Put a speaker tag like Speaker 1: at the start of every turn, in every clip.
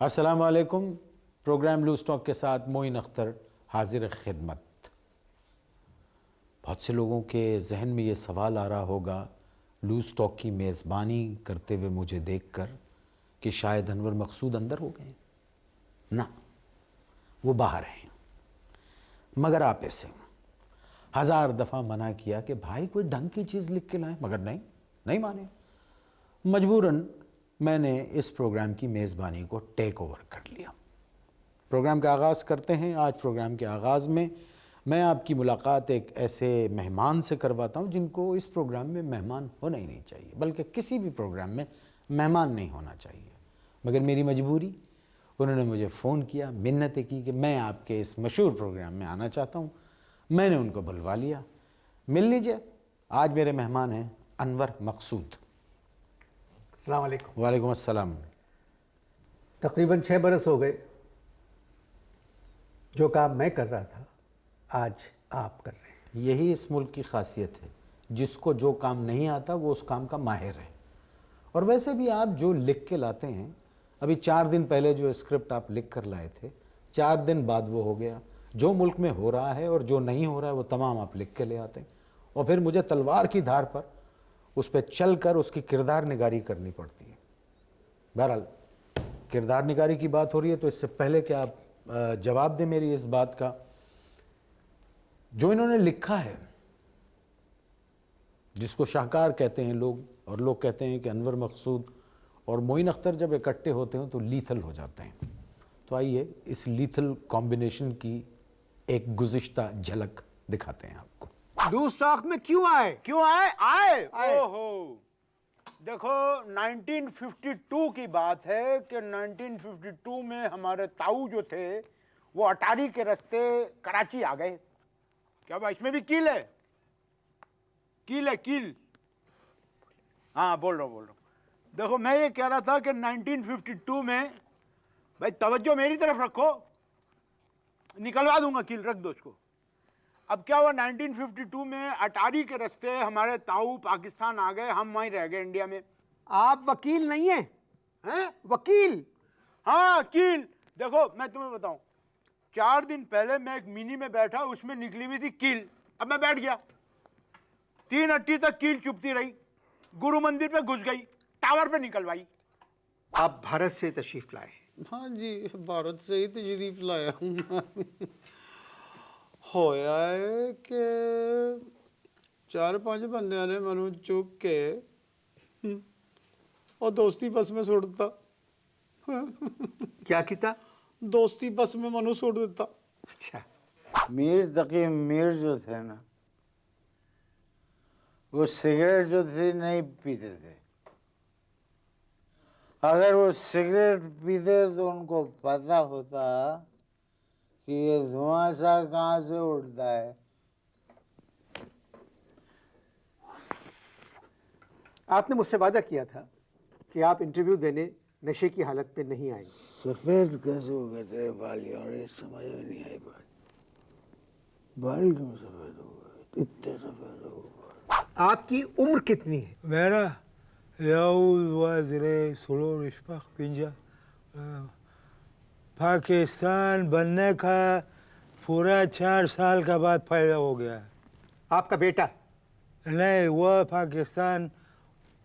Speaker 1: अस्सलाम वालेकुम। Programme loose talk के साथ मोइन अख्तर हाजिर खिदमत। बहुत से लोगों के जहन में ये सवाल आ रहा होगा लूज टॉक की मेज़बानी करते हुए मुझे देखकर कि शायद अनवर मकसूद अंदर हो गए। ना, वो बाहर हैं। मगर आप ऐसे 1000 दफ़ा मना किया कि भाई कोई ढंग की चीज़ लिख के लाएं, मगर नहीं माने। मजबूरन मैंने इस प्रोग्राम की मेज़बानी को टेक ओवर कर लिया। प्रोग्राम का आगाज़ करते हैं। आज प्रोग्राम के आगाज़ में मैं आपकी मुलाकात एक ऐसे मेहमान से करवाता हूं जिनको इस प्रोग्राम में मेहमान होना ही नहीं चाहिए, बल्कि किसी भी प्रोग्राम में मेहमान नहीं होना चाहिए। मगर मेरी मजबूरी, उन्होंने मुझे फ़ोन किया, मिन्नतें की कि मैं आपके इस मशहूर प्रोग्राम में आना चाहता हूँ। मैंने उनको बुलवा लिया। मिल लीजिए, आज मेरे मेहमान हैं अनवर मकसूद।
Speaker 2: अस्सलाम वालेकुम।
Speaker 1: वालेकुम अस्सलाम।
Speaker 2: तकरीबन 6 बरस हो गए। जो काम मैं कर रहा था आज आप कर रहे हैं।
Speaker 1: यही इस मुल्क की खासियत है, जिसको जो काम नहीं आता वो उस काम का माहिर है। और वैसे भी आप जो लिख के लाते हैं, अभी 4 दिन पहले जो स्क्रिप्ट आप लिख कर लाए थे, 4 दिन बाद वो हो गया। जो मुल्क में हो रहा है और जो नहीं हो रहा है वो तमाम आप लिख के ले आते हैं, और फिर मुझे तलवार की धार पर उस पर चल कर उसकी किरदार निगारी करनी पड़ती है। बहरहाल, किरदार निगारी की बात हो रही है तो इससे पहले कि आप जवाब दें मेरी इस बात का, जो इन्होंने लिखा है, जिसको शाहकार कहते हैं लोग, और लोग कहते हैं कि अनवर मकसूद और मोइन अख्तर जब इकट्ठे होते हैं तो लीथल हो जाते हैं। तो आइए इस लीथल कॉम्बिनेशन की एक गुज़िश्ता झलक दिखाते हैं आपको।
Speaker 3: लूज टॉक में क्यों आए? ओहो, देखो 1952 की बात है कि 1952 में हमारे ताऊ जो थे वो अटारी के रास्ते कराची आ गए। क्या भाई इसमें भी कील है? कील। हाँ, बोल रहा हूँ। देखो, मैं ये कह रहा था कि 1952 में, भाई तवज्जो मेरी तरफ रखो, निकलवा दूंगा कील, रख दो उसको। अब क्या हुआ, 1952 में अटारी के रास्ते हमारे ताऊ पाकिस्तान आ गए, हम वहीं रह गए इंडिया में।
Speaker 4: आप वकील नहीं हैं?
Speaker 3: हैं?
Speaker 4: वकील?
Speaker 3: हाँ, कील। देखो मैं तुम्हें बताऊं, 4 दिन पहले मैं एक मिनी में बैठा, उसमें निकली हुई थी कील। अब मैं बैठ गया, 3 अट्टी तक कील चुपती रही, गुरु मंदिर पे घुस गई, टावर पे निकलवाई।
Speaker 4: आप भारत से तशरीफ लाए?
Speaker 1: हाँ जी, भारत से ही तशरीफ लाया हूँ। होया है कि 4-5 बंदे ने मैनू चुक के और दोस्ती बस में सुट दिता।
Speaker 4: क्या किया?
Speaker 1: दोस्ती बस में मैनू सुट दिता।
Speaker 4: अच्छा,
Speaker 5: मीर तकी मीर जो थे ना, वो सिगरेट जो थी नहीं पीते थे। अगर वो सिगरेट पीते तो उनको पता होता कि ये धुआं सा कहाँ से उठता है।
Speaker 4: आपने मुझसे वादा किया था कि आप इंटरव्यू देने नशे की हालत में नहीं आएंगे।
Speaker 5: सफेद कैसे हो गए तेरे बाल यार, ये समझ में नहीं आई बात। बाल क्यों सफेद हो गए, इतने सफेद हो गए?
Speaker 4: आपकी उम्र कितनी है?
Speaker 6: मेरा वज़ीर सुलूर इश्फ़ाक़ पिंजा, पाकिस्तान बनने का पूरा 4 साल का बाद पैदा हो गया।
Speaker 4: आपका बेटा?
Speaker 6: नहीं, वो पाकिस्तान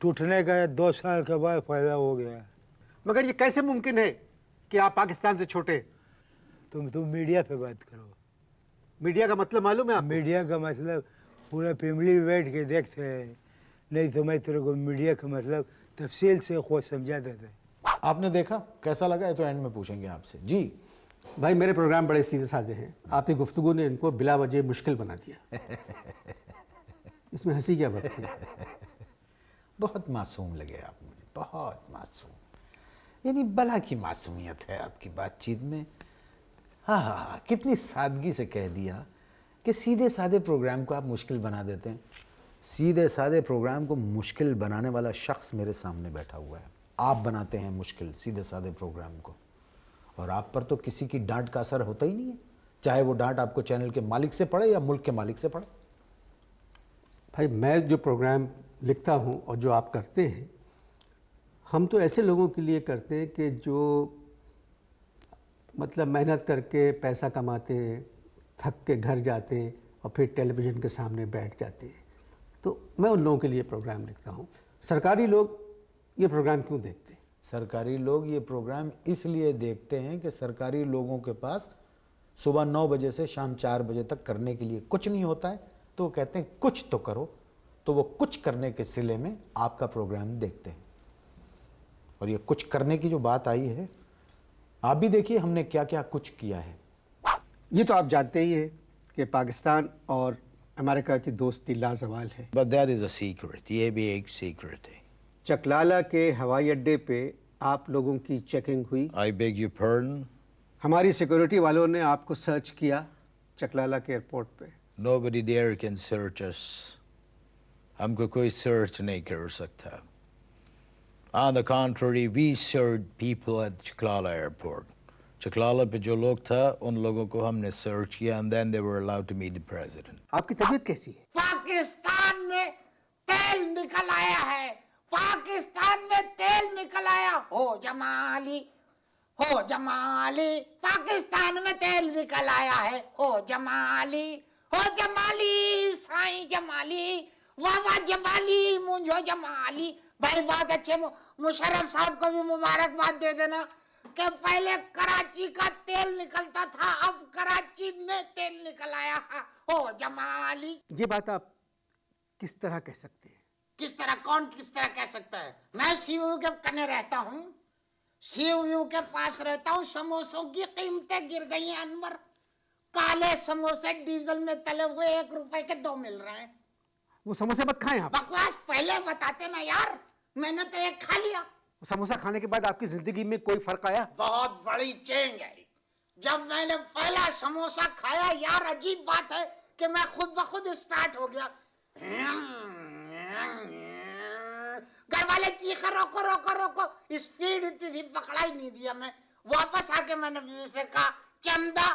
Speaker 6: टूटने का 2 साल के बाद पैदा हो गया।
Speaker 4: मगर ये कैसे मुमकिन है कि आप पाकिस्तान से छोटे?
Speaker 6: तुम मीडिया पे बात करो।
Speaker 4: मीडिया का मतलब मालूम है आपको?
Speaker 6: मीडिया का मतलब पूरा फैमिली बैठ के देखते हैं, नहीं तो मैं तेरे को मीडिया का मतलब तफसील से खुद समझा देते।
Speaker 1: आपने देखा कैसा लगा, है तो एंड में पूछेंगे आपसे। जी
Speaker 2: भाई, मेरे प्रोग्राम बड़े सीधे साधे हैं, आपकी गुफ्तगू ने इनको बिला वजह मुश्किल बना दिया। इसमें हंसी क्या बात है?
Speaker 1: बहुत मासूम लगे आप मुझे, बहुत मासूम, यानी बला की मासूमियत है आपकी बातचीत में। हाँ, कितनी सादगी से कह दिया कि सीधे साधे प्रोग्राम को आप मुश्किल बना देते हैं। सीधे साधे प्रोग्राम को मुश्किल बनाने वाला शख्स मेरे सामने बैठा हुआ है। आप बनाते हैं मुश्किल सीधे साधे प्रोग्राम को, और आप पर तो किसी की डांट का असर होता ही नहीं है, चाहे वो डांट आपको चैनल के मालिक से पड़े या मुल्क के मालिक से पड़े।
Speaker 2: भाई, मैं जो प्रोग्राम लिखता हूँ और जो आप करते हैं, हम तो ऐसे लोगों के लिए करते हैं कि जो मतलब मेहनत करके पैसा कमाते हैं, थक के घर जाते हैं और फिर टेलीविज़न के सामने बैठ जाते हैं। तो मैं उन लोगों के लिए प्रोग्राम लिखता हूँ। सरकारी लोग ये प्रोग्राम क्यों देखते हैं?
Speaker 1: सरकारी लोग ये प्रोग्राम इसलिए देखते हैं कि सरकारी लोगों के पास सुबह 9 बजे से शाम 4 बजे तक करने के लिए कुछ नहीं होता है, तो वो कहते हैं कुछ तो करो, तो वो कुछ करने के सिले में आपका प्रोग्राम देखते हैं। और ये कुछ करने की जो बात आई है, आप भी देखिए हमने क्या क्या कुछ किया है।
Speaker 4: ये तो आप जानते ही हैं कि पाकिस्तान और अमेरिका की दोस्ती लाजवाल है।
Speaker 5: But that is a secret. ये भी एक secret है।
Speaker 4: चकलाला के हवाई अड्डे पे आप लोगों की चेकिंग हुई।
Speaker 5: I beg your pardon.
Speaker 4: हमारी सिक्योरिटी वालों ने आपको सर्च किया चकलाला के एयरपोर्ट पे।
Speaker 5: Nobody there can search us. हमको कोई search नहीं कर सकता। On the contrary, we searched people at Chaklala airport. Chaklala पे जो लोग था, उन लोगों को हमने search किया, and then they were allowed to meet the president.
Speaker 4: आपकी तबीयत कैसी है?
Speaker 7: पाकिस्तान में तेल निकल आया है, पाकिस्तान में तेल निकल आया। हो जमाली, हो जमाली, पाकिस्तान में तेल निकल आया है। हो जमाली, हो जमाली, साईं जमाली, वाह वाह जमाली, मुझो जमाली। भाई बहुत अच्छे, मुशर्रफ साहब को भी मुबारकबाद दे देना कि पहले कराची का तेल निकलता था, अब कराची में तेल निकल आया। हो जमाली।
Speaker 4: ये बात आप किस तरह कह सकते हैं?
Speaker 7: किस तरह, कौन किस तरह कह सकता है? मैं सीयू के कने रहता हूँ, सीयू के पास रहता हूँ। समोसों की कीमतें गिर गई हैं अनवर। काले समोसे डीजल में तले हुए 1 रुपए के 2 मिल रहे हैं।
Speaker 4: वो समोसे मत खाएं आप।
Speaker 7: बकवास पहले बताते ना यार, मैंने तो एक खा लिया।
Speaker 4: समोसा खाने के बाद आपकी जिंदगी में कोई फर्क आया?
Speaker 7: बहुत बड़ी चेंज आई। जब मैंने पहला समोसा खाया यार, अजीब बात है कि मैं खुद ब खुद स्टार्ट हो गया। घर वाले चीखा रोको रोको रोको, स्पीड इतनी थी पकड़ा ही नहीं दिया। मैं वापस आके मैंने बीवी से कहा, चंदा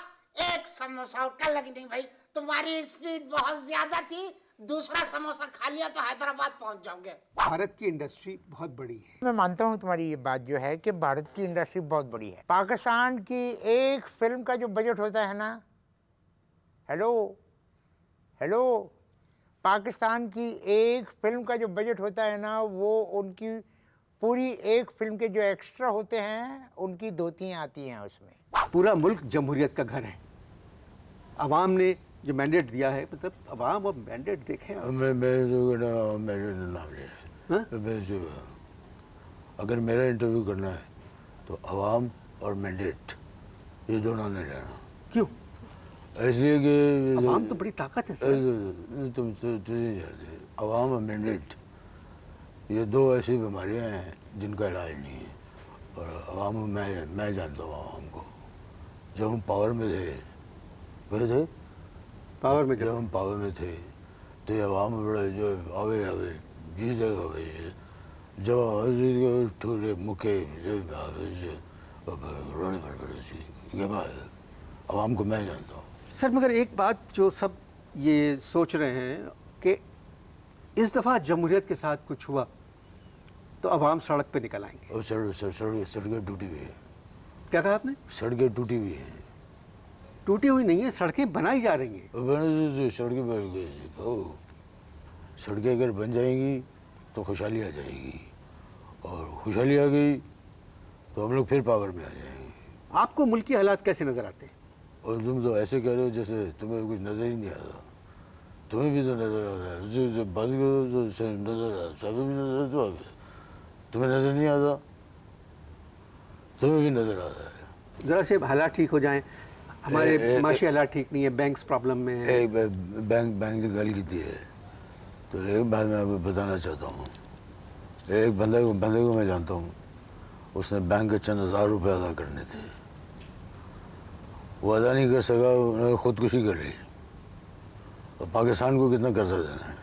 Speaker 7: 1 समोसा और। कल लगी नहीं भाई, तुम्हारी स्पीड बहुत ज्यादा थी, दूसरा समोसा खा लिया तो हैदराबाद पहुंच जाओगे।
Speaker 4: भारत की इंडस्ट्री बहुत बड़ी है।
Speaker 8: मैं मानता हूँ तुम्हारी ये बात जो है कि भारत की इंडस्ट्री बहुत बड़ी है। पाकिस्तान की एक फिल्म का जो बजट होता है ना, हेलो हेलो, पाकिस्तान की एक फिल्म का जो बजट होता है ना, वो उनकी पूरी एक फिल्म के जो एक्स्ट्रा होते हैं उनकी धोतियाँ आती हैं उसमें।
Speaker 4: पूरा मुल्क जमहूरियत का घर है। अवाम ने जो मैंडेट दिया है, मतलब अवाम अब मैंडेट देखें।
Speaker 5: अगर मेरा इंटरव्यू करना है तो अवाम और मैंडेट ये दोनों ने लेना।
Speaker 4: क्यों?
Speaker 5: इसलिए कि
Speaker 4: अवाम तो बड़ी ताकत है सर।
Speaker 5: तुम अवाम और मैंडेट ये 2 ऐसी बीमारियां हैं जिनका इलाज नहीं है। और अवाम मैं जानता हूँ अवाम को। जब हम पावर में थे, वह थे
Speaker 4: पावर में,
Speaker 5: जब हम पावर में थे तो ये अवाम बड़ा जो आवे आवे जीतेगा भाई, जब जीत गए ठोले मुके रोने पर पड़े सी, ये बात है। अवाम को मैं जानता हूँ
Speaker 4: सर। मगर एक बात जो सब ये सोच रहे हैं कि इस दफ़ा जमहूरियत के साथ कुछ हुआ तो अवाम सड़क पे निकल आएंगे।
Speaker 5: और सड़कें टूटी हुई है।
Speaker 4: क्या कहा आपने?
Speaker 5: सड़कें टूटी हुई हैं।
Speaker 4: टूटी हुई नहीं है, सड़कें बनाई जा रही हैं।
Speaker 5: सड़कें बन गई, सड़कें अगर बन जाएंगी तो खुशहाली आ जाएगी, और खुशहाली आ गई तो हम लोग फिर पावर में आ जाएंगे।
Speaker 4: आपको मुल्क की हालात कैसे नज़र आते हैं?
Speaker 5: और तुम तो ऐसे कह रहे हो जैसे तुम्हें कुछ नज़र ही नहीं आता। तुम्हें भी तो नज़र आता है, जो बात करो तो नज़र आता, सब भी नज़र तो आता है। तुम्हें नज़र नहीं आता, तुम्हें भी नज़र आता है।
Speaker 4: ज़रा से हालात ठीक हो जाएं। हमारे माशी हालात ठीक नहीं है, बैंक्स प्रॉब्लम में है।
Speaker 5: एक बैंक की गल की है तो एक बात मैं आपको बताना चाहता हूँ। एक बंदे को मैं जानता हूँ, उसने बैंक के चंद 1000 रुपये अदा करने थे, वो अदा नहीं कर सका, उन्होंने ख़ुदकुशी कर ली। और पाकिस्तान को कितना कर्जा देना है,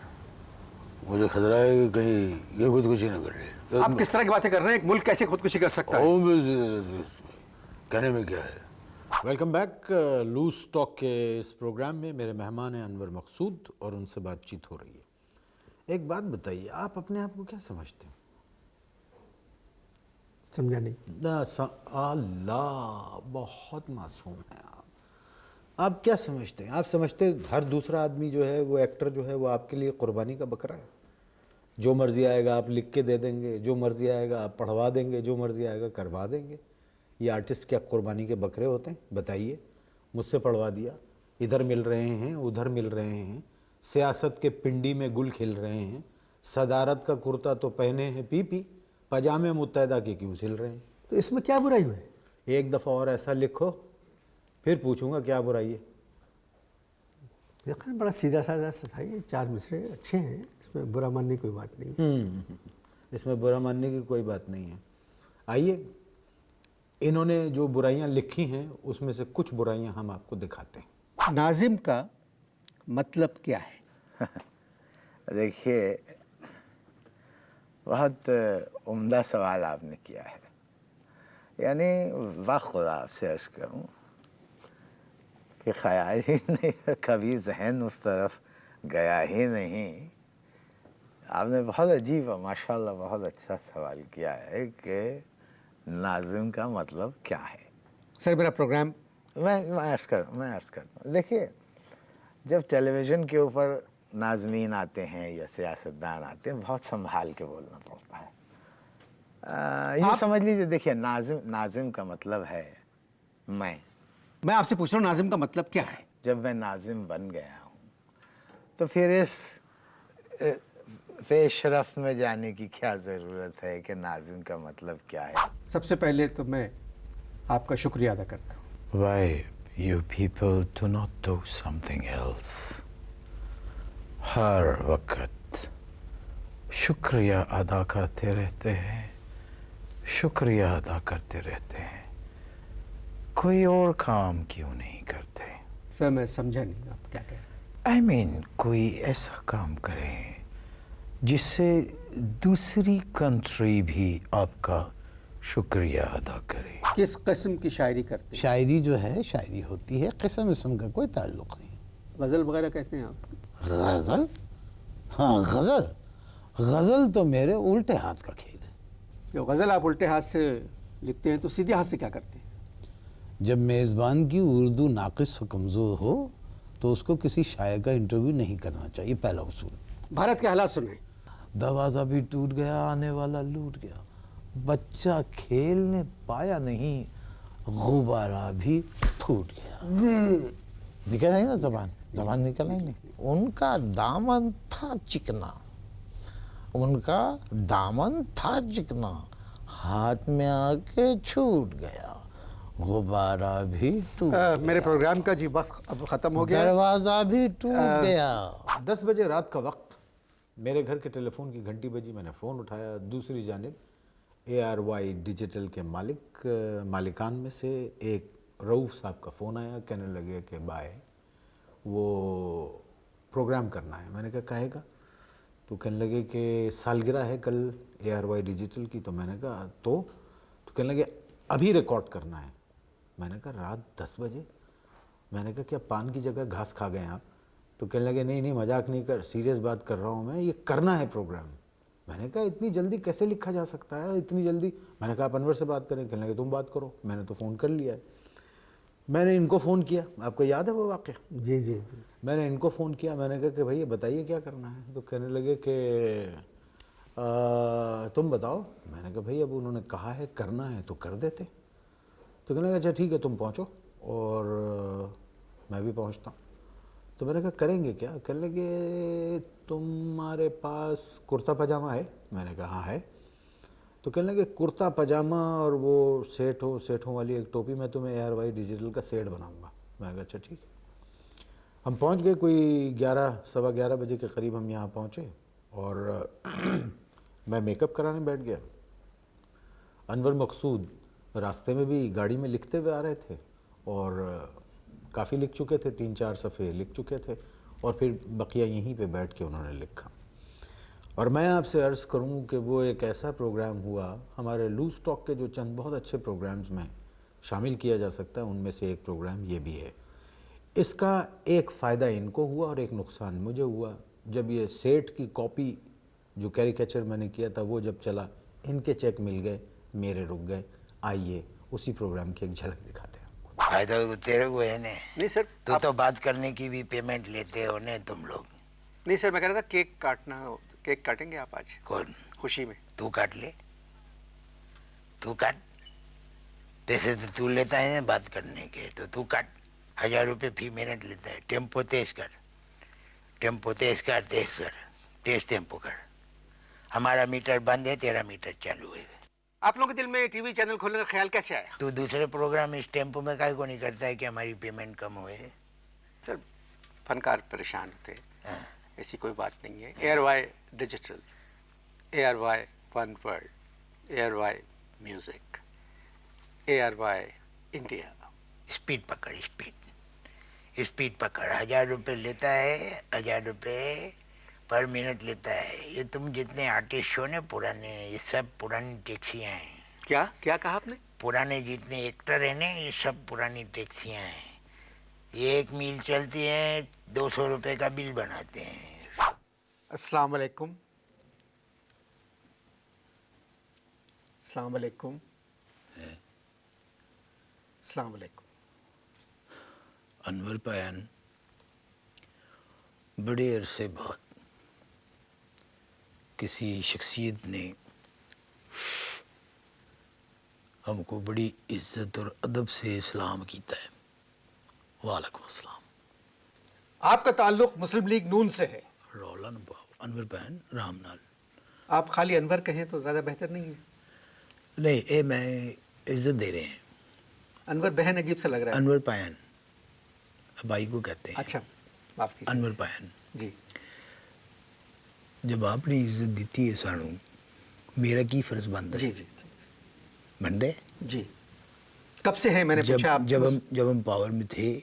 Speaker 5: मुझे खतरा है कि कहीं ये खुदकुशी न कर ले।
Speaker 4: आप किस तरह की बातें कर रहे हैं? एक मुल्क कैसे खुदकुशी कर सकता है?
Speaker 5: कहने में क्या है।
Speaker 1: Welcome back. लूज टॉक के इस प्रोग्राम में मेरे मेहमान हैं अनवर मकसूद और उनसे बातचीत हो रही है। एक बात बताइए, आप अपने आप को क्या समझते हैं?
Speaker 2: समझा नहीं।
Speaker 1: अल्लाह, बहुत मासूम हैं आप क्या समझते हैं? आप समझते हैं हर दूसरा आदमी जो है, वो एक्टर जो है, वो आपके लिए कुर्बानी का बकरा है? जो मर्ज़ी आएगा आप लिख के दे देंगे, जो मर्ज़ी आएगा आप पढ़वा देंगे, जो मर्ज़ी आएगा करवा देंगे। ये आर्टिस्ट क्या कुर्बानी के बकरे होते हैं? बताइए। मुझसे पढ़वा दिया, इधर मिल रहे हैं, उधर मिल रहे हैं, सियासत के पिंडी में गुल खिल रहे हैं, सदारत का कुर्ता तो पहने हैं पी, पजामे मुत्तहदा के क्यों सिल रहे हैं?
Speaker 2: तो इसमें क्या बुराई हुई?
Speaker 1: एक दफ़ा और ऐसा लिखो, फिर पूछूंगा क्या बुराई है।
Speaker 2: देखो बड़ा सीधा साधा सा था ये, 4 मिसरे अच्छे हैं, इसमें बुरा मानने की कोई बात नहीं।
Speaker 1: इसमें बुरा मानने की कोई बात नहीं है। आइए, इन्होंने जो बुराइयां लिखी हैं उसमें से कुछ बुराइयां हम आपको दिखाते हैं।
Speaker 4: नाजिम का मतलब क्या है?
Speaker 8: देखिए, बहुत उम्दा सवाल आपने किया है। यानी वाह खुदा आपसे अर्ज़ करूँ कि ख़याल ही नहीं, कभी जहन उस तरफ गया ही नहीं। आपने बहुत अजीब और माशाल्लाह बहुत अच्छा सवाल किया है कि नाज़िम का मतलब क्या है।
Speaker 4: सर मेरा प्रोग्राम
Speaker 8: मैं अर्ज़ करता हूँ। देखिए, जब टेलीविज़न के ऊपर नाज़मीन आते हैं या सियासतदान आते हैं, बहुत संभाल के बोलना पड़ता है। यूँ समझ लीजिए, देखिए नाज़िम का मतलब है मैं
Speaker 4: आपसे पूछ रहा हूँ नाजिम का मतलब क्या है?
Speaker 8: जब मैं नाज़िम बन गया हूँ तो फिर इस पेशरफ्त में जाने की क्या ज़रूरत है कि नाज़िम का मतलब क्या है।
Speaker 4: सबसे पहले तो मैं आपका शुक्रिया अदा करता हूँ।
Speaker 5: Why you people do not do something else? हर वक्त शुक्रिया अदा करते रहते हैं, शुक्रिया अदा करते रहते हैं, कोई और काम क्यों नहीं करते?
Speaker 4: सर मैं समझा नहीं आप क्या कह रहे हैं।
Speaker 5: I mean, कोई ऐसा काम करें जिससे दूसरी कंट्री भी आपका शुक्रिया अदा करे।
Speaker 4: किस किस्म की शायरी करते हैं?
Speaker 1: शायरी जो है शायरी होती है, किस्म इसम का कोई ताल्लुक़ नहीं।
Speaker 4: गज़ल वगैरह कहते हैं आप?
Speaker 1: गज़ल? हाँ, गज़ल तो मेरे उल्टे हाथ का खेल है।
Speaker 4: जो गज़ल आप उल्टे हाथ से लिखते हैं तो सीधे हाथ से क्या करते हैं?
Speaker 1: जब मेज़बान की उर्दू नाक़िस व कमज़ोर हो तो उसको किसी शायर का इंटरव्यू नहीं करना चाहिए, पहला उसूल।
Speaker 4: भारत के हालात सुने।
Speaker 1: दरवाज़ा भी टूट गया, आने वाला लूट गया, बच्चा खेलने पाया नहीं, गुब्बारा भी फूट गया। दिखा नहीं ना, ज़बान निकल नहीं। उनका दामन था चिकना, हाथ में आके छूट गया, गुब्बारा भी टूट गया।
Speaker 4: मेरे प्रोग्राम का जी वक्त अब ख़त्म हो गया।
Speaker 1: दरवाज़ा भी टूट गया। 10 बजे रात का वक्त, मेरे घर के टेलीफोन की घंटी बजी। मैंने फ़ोन उठाया। दूसरी जानिब ARY डिजिटल के मालिकान में से एक रऊफ़ साहब का फ़ोन आया। कहने लगे कि बाय, वो प्रोग्राम करना है। मैंने कहा कहेगा? तो कहने लगे कि सालगिरह है कल ARY डिजिटल की। तो मैंने कहा तो कहने लगे अभी रिकॉर्ड करना है। मैंने कहा रात 10 बजे? मैंने कहा क्या पान की जगह घास खा गए आप? तो कहने लगे नहीं मजाक नहीं कर, सीरियस बात कर रहा हूँ मैं, ये करना है प्रोग्राम। मैंने कहा इतनी जल्दी कैसे लिखा जा सकता है, इतनी जल्दी? मैंने कहा आप अनवर से बात करें। कहने लगे तुम बात करो, मैंने तो फ़ोन कर लिया है। मैंने इनको फ़ोन किया, आपको याद है वो वाक़या?
Speaker 2: जी।
Speaker 1: मैंने इनको फ़ोन किया, मैंने कहा कि भैया बताइए क्या करना है। तो कहने लगे कि तुम बताओ। मैंने कहा भैया अब उन्होंने कहा है करना है तो कर देते। तो कहने लगा अच्छा ठीक है तुम पहुँचो और मैं भी पहुँचता हूँ। तो मैंने कहा करेंगे क्या? कहने लगे तुम्हारे पास कुर्ता पजामा है? मैंने कहा हाँ है। तो कहने लगे कुर्ता पजामा और वो सेठों वाली एक टोपी, मैं तुम्हें ARY डिजिटल का सेट बनाऊंगा। मैंने कहा अच्छा ठीक है। हम पहुंच गए, कोई 11 बजे के करीब हम यहाँ पहुँचे और मैं मेकअप कराने बैठ गया। अनवर मकसूद रास्ते में भी गाड़ी में लिखते हुए आ रहे थे और काफ़ी लिख चुके थे, 3-4 सफ़े लिख चुके थे और फिर बकिया यहीं पे बैठ के उन्होंने लिखा। और मैं आपसे अर्ज़ करूं कि वो एक ऐसा प्रोग्राम हुआ, हमारे लूज़ टॉक के जो चंद बहुत अच्छे प्रोग्राम्स में शामिल किया जा सकता है उनमें से एक प्रोग्राम ये भी है। इसका एक फ़ायदा इनको हुआ और एक नुकसान मुझे हुआ। जब ये सेठ की कॉपी जो कैरिकेचर मैंने किया था वो जब चला, इनके चेक मिल गए, मेरे रुक गए। आइए उसी प्रोग्राम की एक झलक दिखाते हैं आपको।
Speaker 8: फायदा तो तेरे को है ने।
Speaker 4: नहीं सर,
Speaker 8: तू तो बात करने की भी पेमेंट लेते हो ने तुम लोग।
Speaker 4: नहीं सर, मैं कह रहा था केक काटना, केक काटेंगे आप आज
Speaker 8: कौन?
Speaker 4: खुशी में?
Speaker 8: तू काट ले, तू काट। पैसे तो तू लेता है ना बात करने के, तो तू काट। 1000 रुपये फी मिनट लेता है। टेम्पो तेज कर, टेम्पो तेज कर, तेज कर, तेज टेम्पो कर। हमारा मीटर बंद है, तेरा मीटर चालू है।
Speaker 4: आप लोगों के दिल में टीवी चैनल खोलने का ख्याल कैसे आया?
Speaker 8: तू दूसरे प्रोग्राम इस टेम्पो में काहे को नहीं करता है कि हमारी पेमेंट कम हुए?
Speaker 4: सर फनकार परेशान होते हैं, ऐसी कोई बात नहीं है। ARY digital, ARY one world, ARY music, ARY India.
Speaker 8: Speed पकड़, स्पीड पकड़। 1000 रुपये लेता है, 1000 रुपये पर मिनट लेता है। ये तुम जितने आर्टिस्ट हो ना पुराने, ये सब पुरानी टैक्सियाँ हैं।
Speaker 4: क्या क्या कहा आपने?
Speaker 8: पुराने जितने एक्टर हैं ना, ये सब पुरानी टैक्सियाँ हैं। ये 1 मील चलती है, 200 रुपये का बिल बनाते हैं।
Speaker 4: अस्सलाम वालेकुम। अस्सलाम वालेकुम। अस्सलाम वालेकुम।
Speaker 5: अनवर पयान, बड़े अरसे बाद किसी शख्सियत ने हमको बड़ी इज्जत और अदब से सलाम कीता है। वालेकुम अस्सलाम।
Speaker 4: आपका ताल्लुक मुस्लिम लीग नून से है।
Speaker 5: रौला न पाओ, अनवर पयान राम नाल।
Speaker 4: आप खाली अनवर कहें तो ज़्यादा बेहतर नहीं है?
Speaker 5: नहीं, ये मैं इज्जत दे रहे हैं।
Speaker 4: अनवर बहन अजीब सा लग रहा है।
Speaker 5: अनवर पयान भाई को कहते हैं।
Speaker 4: अच्छा, माफ कीजिए।
Speaker 5: अनवर पयान,
Speaker 4: जी।
Speaker 5: जब आपने इज्जत दी है सानू, मेरा की फर्ज बनता
Speaker 4: जी
Speaker 5: है?
Speaker 4: जी जी
Speaker 5: बनते
Speaker 4: जी। कब से है मैंने पूछा आप?
Speaker 5: जब हम पावर में थे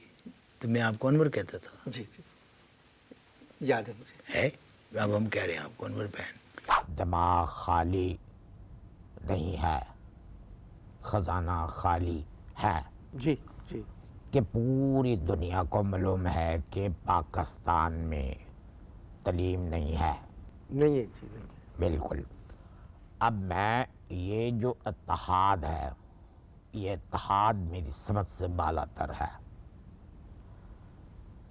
Speaker 5: तो मैं आपको अनवर कहता था।
Speaker 4: जी जी, याद है मुझे।
Speaker 5: है, अब हम कह रहे हैं आपको अनवर पयान।
Speaker 7: दिमाग खाली नहीं है, खजाना खाली है।
Speaker 4: जी जी।
Speaker 7: कि पूरी दुनिया को मालूम है कि पाकिस्तान में तालीम नहीं है।
Speaker 4: नहीं है जी, नहीं है।
Speaker 7: बिल्कुल। अब मैं ये जो इत्तेहाद है, ये इत्तेहाद मेरी समझ से बालातर है।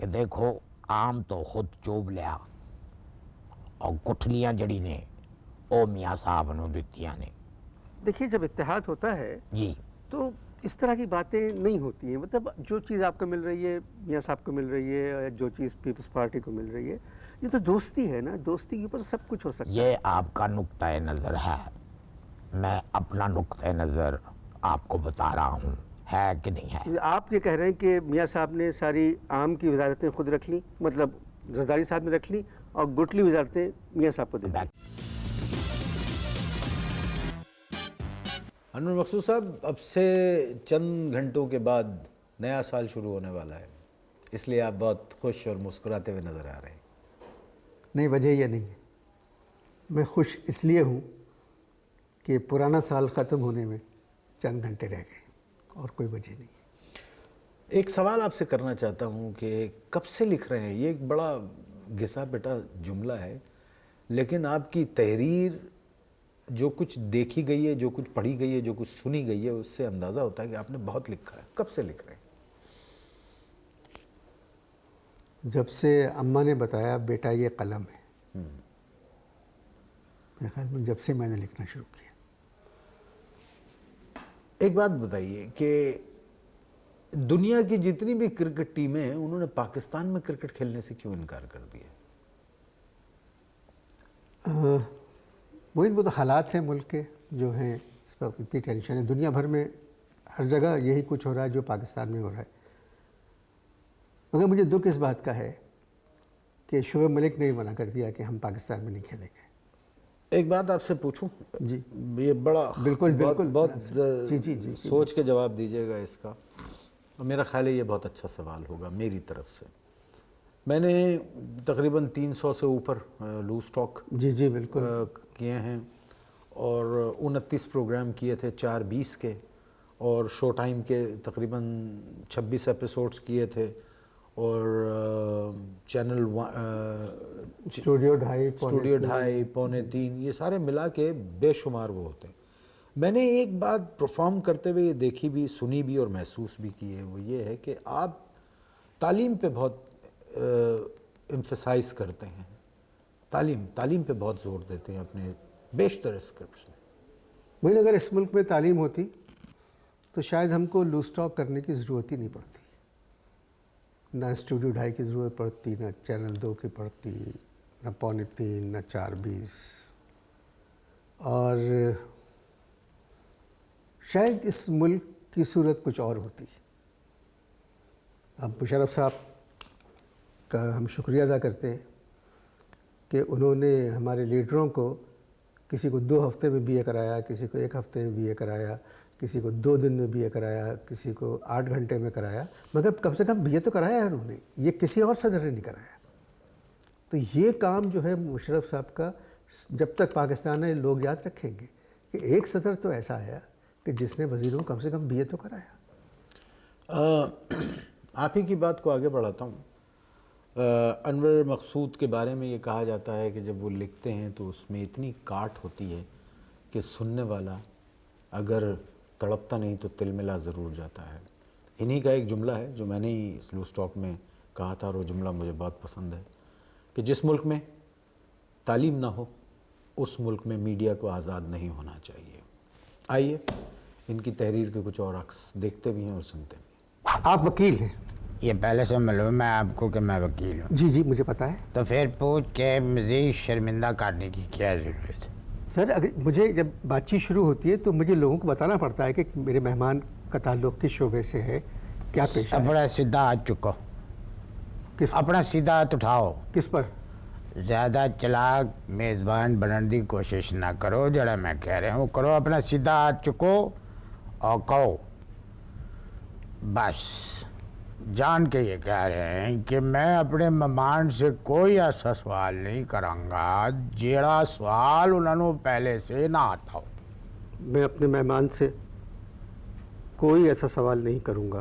Speaker 7: कि देखो, आम तो खुद चुभ लिया और गुठलियां जड़ी ने ओ मियाँ साहब नूं दित्तियां ने।
Speaker 4: देखिए, जब इत्तेहाद होता है
Speaker 7: जी,
Speaker 4: तो इस तरह की बातें नहीं होती हैं। मतलब जो चीज़ आपको मिल रही है, मियाँ साहब को मिल रही है, या जो चीज़ पीपल्स पार्टी को मिल रही है, ये तो दोस्ती है ना। दोस्ती के ऊपर सब कुछ हो सकता है।
Speaker 7: ये आपका नुक्ता नज़र है, मैं अपना नुक्ता नज़र आपको बता रहा हूँ, है कि नहीं है?
Speaker 4: आप ये कह रहे हैं कि मियाँ साहब ने सारी आम की वजारतें खुद रख ली, मतलब जरदारी साहब ने रख ली, और गुटली वजारतें मियाँ साहब को दे दी।
Speaker 1: अनवर मकसूद साहब, अब से चंद घंटों के बाद नया साल शुरू होने वाला है, इसलिए आप बहुत खुश और मुस्कुराते हुए नज़र आ रहे हैं।
Speaker 2: नहीं, वजह यह नहीं है। मैं खुश इसलिए हूँ कि पुराना साल ख़त्म होने में चंद घंटे रह गए, और कोई वजह नहीं है।
Speaker 1: एक सवाल आपसे करना चाहता हूँ कि कब से लिख रहे हैं? ये एक बड़ा घिसा पिटा जुमला है, लेकिन आपकी तहरीर जो कुछ देखी गई है, जो कुछ पढ़ी गई है, जो कुछ सुनी गई है, उससे अंदाज़ा होता है कि आपने बहुत लिखा है। कब से लिख रहे हैं?
Speaker 2: जब से अम्मा ने बताया बेटा ये कलम है, मेरे ख्याल में जब से मैंने लिखना शुरू किया।
Speaker 1: एक बात बताइए कि दुनिया की जितनी भी क्रिकेट टीमें हैं, उन्होंने पाकिस्तान में क्रिकेट खेलने से क्यों इनकार कर दिया?
Speaker 2: वो तो हालात हैं मुल्क के जो हैं, इस पर इतनी टेंशन है। दुनिया भर में हर जगह यही कुछ हो रहा है जो पाकिस्तान में हो रहा है। मगर मुझे दुख इस बात का है कि शुएब मलिक ने मना कर दिया कि हम पाकिस्तान में नहीं खेलेंगे।
Speaker 1: एक बात आपसे पूछूं?
Speaker 2: जी,
Speaker 1: ये बड़ा
Speaker 2: बिल्कुल
Speaker 1: बहुत,
Speaker 2: बिल्कुल
Speaker 1: बहुत
Speaker 2: जी जी जी
Speaker 1: सोच के जवाब दीजिएगा इसका, और मेरा ख्याल है ये बहुत अच्छा सवाल होगा मेरी तरफ से। मैंने तकरीबन 300 से ऊपर लूज स्टॉक
Speaker 2: जी जी बिल्कुल
Speaker 1: किए हैं, और 29 प्रोग्राम किए थे 4:20 के, और शो टाइम के तकरीबन 26 एपिसोड्स किए थे, और चैनल
Speaker 2: स्टूडियो 2.5
Speaker 1: 2.5 पौने 3, ये सारे मिला के बेशुमार वो होते हैं। میں نے ایک بات پرفارم کرتے ہوئے یہ دیکھی بھی، سنی بھی اور محسوس بھی کی ہے، وہ یہ ہے کہ آپ تعلیم پہ بہت ایمفسائز کرتے ہیں، تعلیم پہ بہت زور دیتے ہیں اپنے بیشتر اسکرپٹس میں۔
Speaker 2: وہیں اگر اس ملک میں تعلیم ہوتی تو شاید ہم کو لوز ٹاک کرنے کی ضرورت ہی نہیں پڑتی، نہ اسٹوڈیو 2.5 کی ضرورت پڑتی، نہ چینل 2 کی پڑتی، نہ 3:45، نہ 4:20، اور شاید اس ملک کی صورت کچھ اور ہوتی۔ اب مشرف صاحب کا ہم شکریہ ادا کرتے ہیں کہ انہوں نے ہمارے لیڈروں کو، کسی کو 2 ہفتے میں بی اے کرایا، کسی کو 1 ہفتے میں بی اے کرایا، کسی کو 2 دن میں بی اے کرایا، کسی کو 8 گھنٹے میں کرایا، مگر کم سے کم بی اے تو کرایا ہے انہوں نے، یہ کسی اور صدر نے نہیں کرایا۔ تو یہ کام جو ہے مشرف صاحب کا جب تک پاکستان ہے لوگ یاد رکھیں گے کہ ایک صدر تو ایسا آیا کہ جس نے وزیروں کو کم سے کم بی اے تو کرایا۔
Speaker 1: آپ ہی کی بات کو آگے بڑھاتا ہوں۔ انور مقصود کے بارے میں یہ کہا جاتا ہے کہ جب وہ لکھتے ہیں تو اس میں اتنی کاٹ ہوتی ہے کہ سننے والا اگر تڑپتا نہیں تو تل ملا ضرور جاتا ہے۔ انہی کا ایک جملہ ہے جو میں نے ہی اس لوز ٹاک میں کہا تھا، اور وہ جملہ مجھے بہت پسند ہے کہ جس ملک میں تعلیم نہ ہو اس ملک میں میڈیا کو آزاد نہیں ہونا چاہیے۔ آئیے ان کی تحریر کے کچھ اور عکس دیکھتے بھی ہیں اور سنتے بھی۔
Speaker 2: آپ وکیل ہیں؟
Speaker 8: یہ پہلے سے معلوم ہے آپ کو کہ میں وکیل ہوں،
Speaker 2: جی جی مجھے پتہ ہے۔
Speaker 8: تو پھر پوچھ کے مزید شرمندہ کرنے کی کیا ضرورت ہے؟
Speaker 2: سر اگر مجھے جب بات چیت شروع ہوتی ہے تو مجھے لوگوں کو بتانا پڑتا ہے کہ میرے مہمان کا تعلق کس شعبے سے ہے، کیا پیشہ ہے۔
Speaker 8: اپنا سیدھا ہاتھ چکو،
Speaker 2: کس
Speaker 8: اپنا سیدھا ہاتھ اٹھاؤ،
Speaker 2: کس پر؟
Speaker 8: زیادہ چلاک میزبان بننے کی کوشش نہ کرو، جڑا میں کہہ رہا ہوں کرو، اپنا سیدھا ہاتھ چکو اور کہو بس۔ جان کے یہ کہہ رہے ہیں کہ میں اپنے مہمان سے کوئی ایسا سوال نہیں کروں گا جیڑا سوال انہوں نے پہلے سے نہ آتا ہو۔
Speaker 2: میں اپنے مہمان سے کوئی ایسا سوال نہیں کروں گا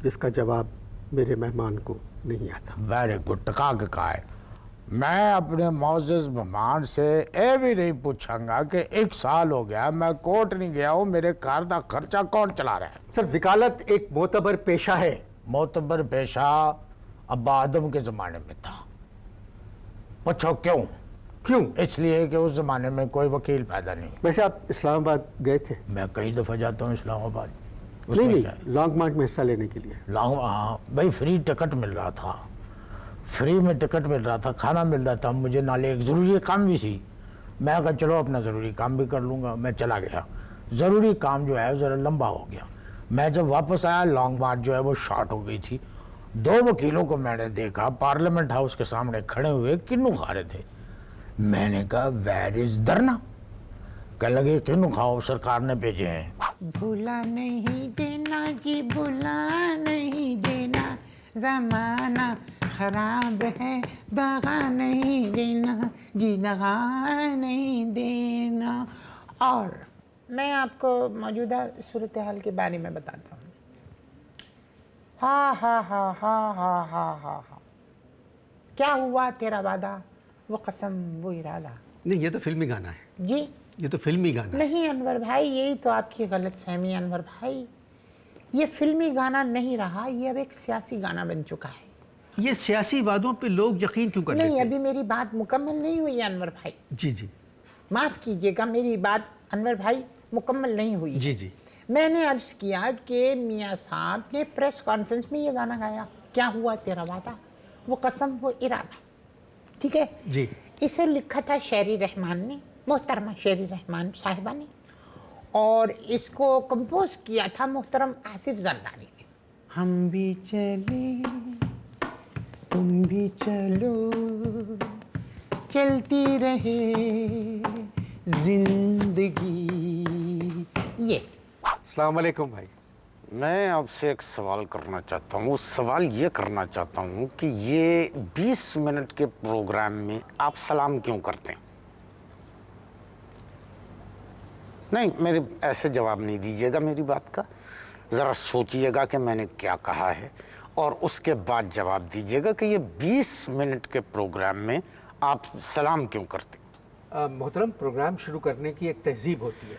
Speaker 2: جس کا جواب میرے مہمان کو نہیں آتا۔
Speaker 8: ویری گڈ، ٹکا کے کہا ہے۔ میں اپنے معزز مہمان سے یہ بھی نہیں پوچھوں گا کہ 1 سال ہو گیا میں کورٹ نہیں گیا ہوں، میرے گھر کا خرچہ کون چلا رہا ہے؟
Speaker 2: سر وکالت ایک معتبر پیشہ ہے۔
Speaker 8: معتبر پیشہ ابا آدم کے زمانے میں تھا۔ پوچھو کیوں؟
Speaker 2: کیوں؟
Speaker 8: اس لیے کہ اس زمانے میں کوئی وکیل پیدا نہیں۔
Speaker 2: ویسے آپ اسلام آباد گئے تھے؟
Speaker 8: میں کئی دفعہ جاتا ہوں اسلام آباد۔ اس
Speaker 2: نہیں
Speaker 8: میں کیا ہے؟
Speaker 2: نہیں، لانگ مارچ میں حصہ لینے کے لیے۔
Speaker 8: ہاں بھائی، فری ٹکٹ مل رہا تھا، فری میں ٹکٹ مل رہا تھا، کھانا مل رہا تھا، مجھے نالے ایک ضروری کام بھی سی، میں کہا چلو اپنا ضروری کام بھی کر لوں گا، میں چلا گیا۔ ضروری کام جو ہے ذرا لمبا ہو گیا، میں جب واپس آیا لانگ مارچ جو ہے وہ شارٹ ہو گئی تھی۔ 2 وکیلوں کو میں نے دیکھا پارلیمنٹ ہاؤس کے سامنے کھڑے ہوئے کنو کھا رہے تھے۔ میں نے کہا ویئر از دھرنا؟ کہنے لگے کنو کھاؤ، سرکار نے بھیجے ہیں۔
Speaker 9: بھولا نہیں دینا جی، بھولا نہیں دینا، زمانہ خراب ہے، دغا نہیں دینا جی، دغا نہیں دینا۔ اور میں آپ کو موجودہ صورتحال کے بارے میں بتاتا ہوں۔ ہاں ہاں ہاں ہاں ہاں ہاں ہاں ہاں، کیا ہوا تیرا وعدہ، وہ قسم وہ ارادہ۔
Speaker 2: نہیں، یہ تو فلمی گانا ہے،
Speaker 9: جی
Speaker 2: یہ تو فلمی گانا ہے۔
Speaker 9: نہیں انور بھائی، یہی تو آپ کی غلط فہمی ہے انور بھائی، یہ فلمی گانا نہیں رہا، یہ اب ایک سیاسی گانا بن چکا ہے۔
Speaker 2: یہ سیاسی وعدوں پہ لوگ یقین کیوں کر لیتے
Speaker 9: نہیں،
Speaker 2: ہیں؟
Speaker 9: ابھی میری بات مکمل نہیں ہوئی ہے انور بھائی،
Speaker 2: جی جی
Speaker 9: معاف کیجئے گا، میری بات انور بھائی مکمل نہیں ہوئی۔
Speaker 2: جی جی
Speaker 9: میں نے عرض کیا کہ میاں صاحب نے پریس کانفرنس میں یہ گانا گایا، کیا ہوا تیرا وعدہ، وہ قسم وہ ارادہ، ٹھیک ہے؟
Speaker 2: جی۔
Speaker 9: اسے لکھا تھا شیری رحمان نے، محترمہ شیری رحمان صاحبہ نے، اور اس کو کمپوز کیا تھا محترم آصف زرداری نے۔ ہم بھی چلے تم بھی چلو، چلتی رہے زندگی۔ یہ
Speaker 2: السلام علیکم بھائی۔
Speaker 10: میں آپ سے ایک سوال کرنا چاہتا ہوں، سوال یہ کرنا چاہتا ہوں کہ یہ 20 منٹ کے پروگرام میں آپ سلام کیوں کرتے ہیں؟ نہیں، میرے ایسے جواب نہیں دیجیے گا میری بات کا، ذرا سوچئے گا کہ میں نے کیا کہا ہے اور اس کے بعد جواب دیجیے گا کہ یہ 20 منٹ کے پروگرام میں آپ سلام کیوں کرتے ہیں؟
Speaker 2: محترم، پروگرام شروع کرنے کی ایک تہذیب ہوتی ہے،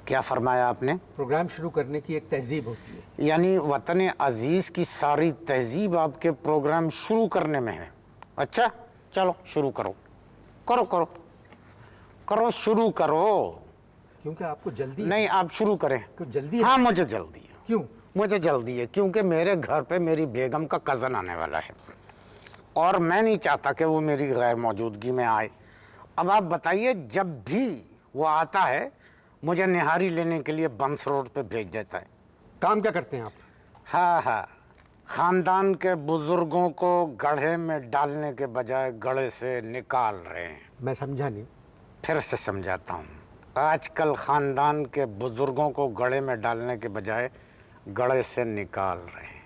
Speaker 10: क्या फरमाया आपने?
Speaker 2: प्रोग्राम शुरू करने की एक तहजीब होती है।
Speaker 10: यानी वतन अजीज़ की सारी तहजीब आपके प्रोग्राम शुरू करने में है। अच्छा, चलो शुरू करो, करो करो करो, शुरू करो।
Speaker 2: क्योंकि आपको जल्दी है।
Speaker 10: नहीं, आप शुरू करें।
Speaker 2: क्यों जल्दी है?
Speaker 10: हाँ, मुझे जल्दी है।
Speaker 2: क्यों?
Speaker 10: मुझे जल्दी है क्योंकि मेरे घर पे मेरी बेगम का कज़न आने वाला है और मैं नहीं चाहता कि वो मेरी गैर मौजूदगी में आए। अब आप बताइए, जब भी वो आता है मुझे निहारी लेने के लिए बंस रोड पे भेज देता है।
Speaker 2: काम क्या करते हैं आप?
Speaker 10: हाँ हाँ, ख़ानदान के बुज़ुर्गों को गड्ढे में डालने के बजाय गड्ढे से निकाल रहे हैं।
Speaker 2: मैं समझा नहीं।
Speaker 10: फिर से समझाता हूँ। आजकल ख़ानदान के बुज़ुर्गों को गड्ढे में डालने के बजाय गड्ढे से निकाल रहे हैं।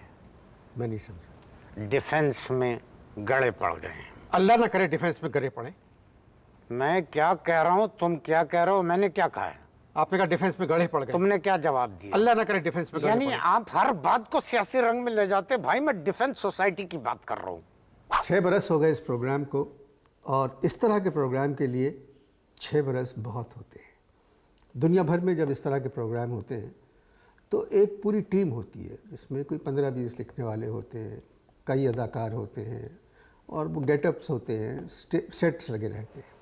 Speaker 2: मैं नहीं समझा।
Speaker 10: डिफेंस में गड़े पड़ गए हैं।
Speaker 2: अल्लाह ना करे डिफेंस में गड़े पड़े।
Speaker 10: मैं क्या कह रहा हूँ, तुम क्या कह रहे हो? मैंने क्या कहा है?
Speaker 2: आपने कहा डिफेंस में गड़े पड़ गए।
Speaker 10: तुमने क्या जवाब दिया?
Speaker 2: अल्लाह ना करे डिफेंस में गड़े
Speaker 10: यानी
Speaker 2: पड़े।
Speaker 10: आप हर बात को सियासी रंग में ले जाते। भाई, मैं डिफेंस सोसाइटी की बात कर रहा हूँ।
Speaker 2: 6 बरस हो गए इस प्रोग्राम को, और इस तरह के प्रोग्राम के लिए 6 बरस बहुत होते हैं। दुनिया भर में जब इस तरह के प्रोग्राम होते हैं तो एक पूरी टीम होती है, जिसमें कोई 15-20 लिखने वाले होते हैं, कई अदाकार होते हैं, और वो गेटअप्स होते हैं, सेट्स लगे रहते हैं।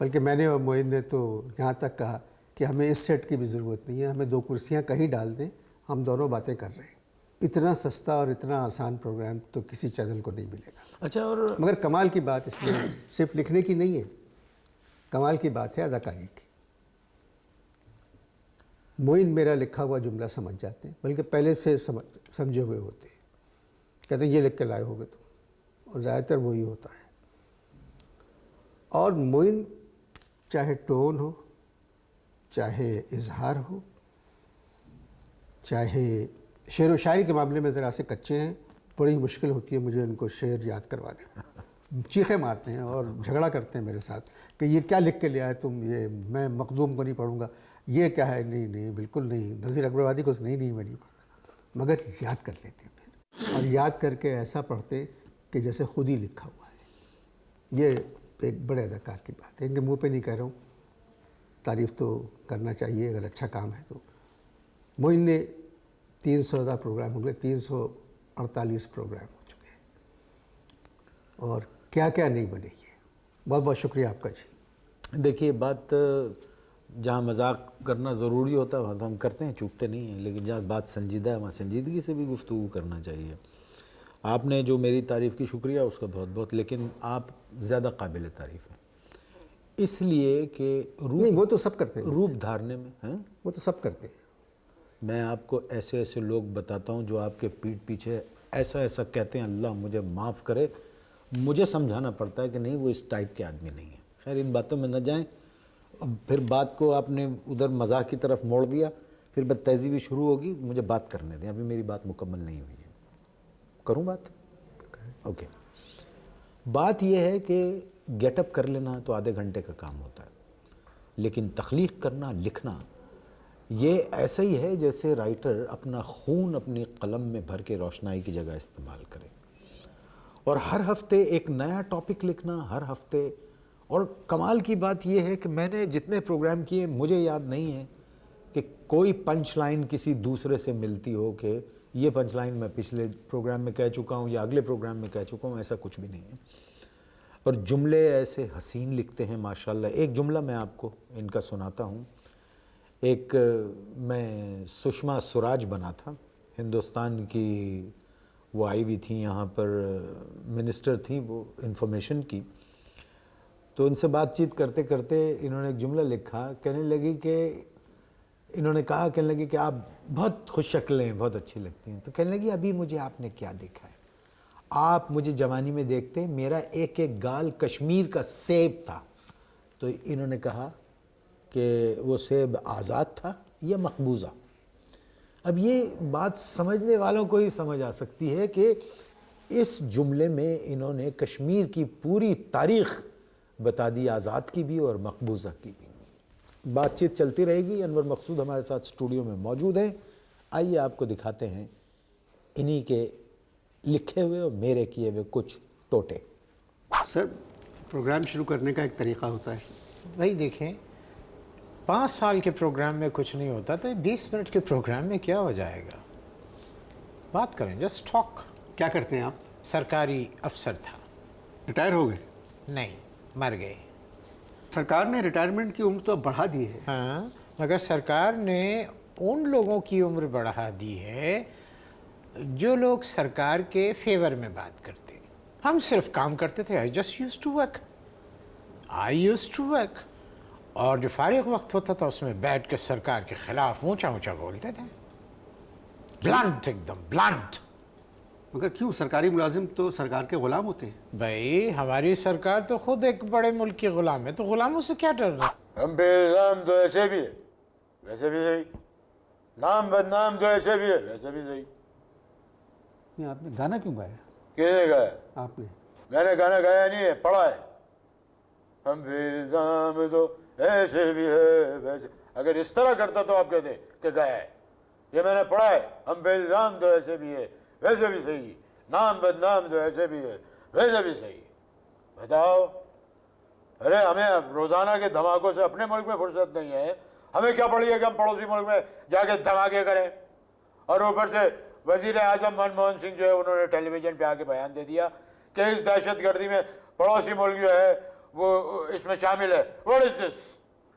Speaker 2: बल्कि मैंने और मोइन ने तो यहाँ तक कहा कि हमें इस सेट की भी ज़रूरत नहीं है, हमें 2 कुर्सियाँ कहीं डाल दें, हम दोनों बातें कर रहे हैं। इतना सस्ता और इतना आसान प्रोग्राम तो किसी चैनल को नहीं मिलेगा।
Speaker 1: अच्छा, और
Speaker 2: मगर कमाल की बात इसमें सिर्फ लिखने की नहीं है, कमाल की बात है अदाकारी की। मोइन मेरा लिखा हुआ जुमला समझ जाते हैं, बल्कि पहले से समझे हुए होते हैं। कहते हैं ये लिख के लाए होगे तुम, और ज़्यादातर वही होता है। और मोइन चाहे टोन हो, चाहे इजहार हो, चाहे शेर व शायरी के मामले में ज़रा से कच्चे हैं, बड़ी मुश्किल होती है मुझे उनको शेर याद करवाने में। चीखें मारते हैं और झगड़ा करते हैं मेरे साथ कि ये क्या लिख के ले आए तुम, ये मैं मखदूम को नहीं पढ़ूंगा, ये क्या है, नहीं नहीं बिल्कुल नहीं, नज़ीर अकबरवादी को नहीं नहीं मैं नहीं पढ़ता। मगर याद कर लेते फिर, और याद करके ऐसा पढ़ते कि जैसे खुद ही लिखा हुआ है। ये एक बड़े अदाकार की बात है। इनके मुँह पे नहीं कह रहा हूँ, तारीफ़ तो करना चाहिए अगर अच्छा काम है तो। मोइन ने 300 प्रोग्राम हो गए, 348 प्रोग्राम हो चुके हैं, और क्या क्या नहीं बने। ये बहुत बहुत शुक्रिया आपका जी।
Speaker 1: देखिए, बात जहाँ मजाक करना ज़रूरी होता है वहाँ तो हम करते हैं, चूकते नहीं हैं, लेकिन जहाँ बात संजीदा है वहाँ संजीदगी से भी गुफ्तगू करना चाहिए। आपने जो मेरी तारीफ़ की, शुक्रिया उसका बहुत बहुत, लेकिन आप ज़्यादा काबिल तारीफ़ हैं, इसलिए कि
Speaker 2: नहीं, वो तो सब करते हैं,
Speaker 1: रूप धारने में हैं,
Speaker 2: वो तो सब करते हैं।
Speaker 1: मैं आपको ऐसे ऐसे लोग बताता हूँ जो आपके पीठ पीछे ऐसा ऐसा कहते हैं, अल्लाह मुझे माफ़ करे, मुझे समझाना पड़ता है कि नहीं वो इस टाइप के आदमी नहीं है। खैर, इन बातों में न जाएं। अब फिर बात को आपने उधर मजाक की तरफ मोड़ दिया, फिर बदतहज़ीबी शुरू होगी। मुझे बात करने दें, अभी मेरी बात मुकम्मल नहीं हुई है। करूं बात? ओके। बात यह है कि गेटअप कर लेना तो आधे घंटे का काम होता है, लेकिन तख्लीक करना, लिखना, ये ऐसा ही है जैसे राइटर अपना खून अपनी कलम में भर के रोशनाई की जगह इस्तेमाल करे, और हर हफ्ते एक नया टॉपिक लिखना, हर हफ्ते। और कमाल की बात यह है कि मैंने जितने प्रोग्राम किए, मुझे याद नहीं है कि कोई पंच लाइन किसी दूसरे से मिलती हो कि ये पंच लाइन मैं पिछले प्रोग्राम में कह चुका हूँ या अगले प्रोग्राम में कह चुका हूँ, ऐसा कुछ भी नहीं है। और जुमले ऐसे हसीन लिखते हैं माशाल्लाह। एक जुमला मैं आपको इनका सुनाता हूँ। एक मैं सुषमा स्वराज बना था, हिंदुस्तान की वो आई हुई थी यहाँ पर, मिनिस्टर थी वो इंफॉर्मेशन की। तो उनसे बातचीत करते करते इन्होंने एक जुमला लिखा। कहने लगी कि इन्होंने कहा, कहने लगी कि आप बहुत खुश शक्लें हैं, बहुत अच्छी लगती हैं। तो कहने लगी अभी मुझे आपने क्या देखा है, आप मुझे जवानी में देखते मेरा एक एक गाल कश्मीर का सेब था। तो इन्होंने कहा कि वो सेब आज़ाद था या मकबूज़ा। अब ये बात समझने वालों को ही समझ आ सकती है कि इस जुमले में इन्होंने कश्मीर की पूरी तारीख़ बता दी, आज़ाद की भी और मकबूज़ा की भी। बातचीत चलती रहेगी। अनवर मकसूद हमारे साथ स्टूडियो में मौजूद हैं। आइए आपको दिखाते हैं इन्हीं के लिखे हुए और मेरे किए हुए कुछ टोटे।
Speaker 2: सर, प्रोग्राम शुरू करने का एक तरीक़ा होता है।
Speaker 8: भाई देखें,
Speaker 5: 5 साल के प्रोग्राम में कुछ नहीं होता तो 20 मिनट के प्रोग्राम में क्या हो जाएगा? बात करें, जस्ट टॉक।
Speaker 2: क्या करते हैं आप?
Speaker 5: सरकारी अफसर था।
Speaker 2: रिटायर हो गए?
Speaker 5: नहीं, मर गए।
Speaker 2: सरकार ने रिटायरमेंट की उम्र तो अब बढ़ा दी है।
Speaker 5: हाँ, मगर सरकार ने उन लोगों की उम्र बढ़ा दी है जो लोग सरकार के फेवर में बात करते। हम सिर्फ काम करते थे। I just used to work, I used to work. और जो फारिग वक्त होता था उसमें बैठ के सरकार के खिलाफ ऊंचा ऊंचा बोलते थे, ब्लंट, एकदम ब्लंट।
Speaker 2: मगर क्यों? सरकारी मुलाजिम तो सरकार के गुलाम होते हैं।
Speaker 5: भाई हमारी सरकार तो खुद एक बड़े मुल्क की गुलाम है, तो गुलामों से क्या डरना?
Speaker 3: हम बेइल्जाम तो ऐसे भी है, वैसे भी सही। नाम बदनाम तो ऐसे भी है, वैसे भी सही।
Speaker 2: ये आपने गाना क्यों गाया?
Speaker 3: किसने गाया?
Speaker 2: आपने?
Speaker 3: मैंने गाना गाया नहीं है, पढ़ा है। हम बेइल्जाम तो ऐसे भी है, वैसे। अगर इस तरह करता तो आप कहते कि गाया है। ये मैंने पढ़ा है। हम बेइल्जाम तो ऐसे भी है, वैसे भी सही। नाम बदनाम तो ऐसे भी है, वैसे भी सही। बताओ, अरे हमें रोजाना के धमाकों से अपने मुल्क में फुर्सत नहीं है। हमें क्या पड़ी है कि हम पड़ोसी मुल्क में जाके धमाके करें? और ऊपर से वजीर आजम मनमोहन सिंह जो है उन्होंने टेलीविजन पे आके बयान दे दिया कि इस दहशतगर्दी में पड़ोसी मुल्क जो है वो इसमें शामिल है। What is this?